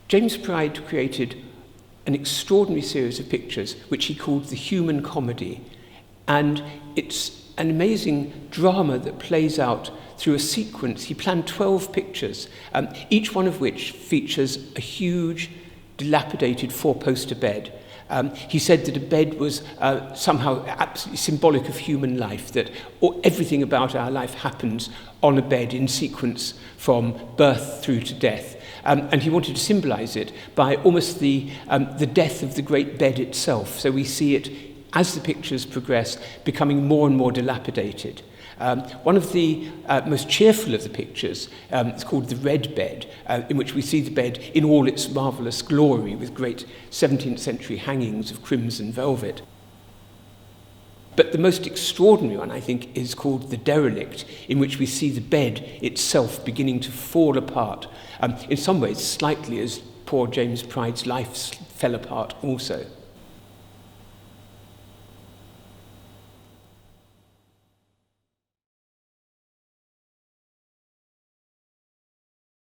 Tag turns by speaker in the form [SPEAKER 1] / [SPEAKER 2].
[SPEAKER 1] James Pryde created an extraordinary series of pictures which he called the human comedy, and it's an amazing drama that plays out through a sequence. He planned 12 pictures, each one of which features a huge, dilapidated four-poster bed. He said that a bed was somehow absolutely symbolic of human life, that everything about our life happens on a bed in sequence from birth through to death. And he wanted to symbolize it by almost the death of the great bed itself. So we see it, as the pictures progress, becoming more and more dilapidated. One of the most cheerful of the pictures is called The Red Bed, in which we see the bed in all its marvellous glory with great 17th century hangings of crimson velvet. But the most extraordinary one, I think, is called The Derelict, in which we see the bed itself beginning to fall apart, in some ways slightly as poor James Pryde's life fell apart also.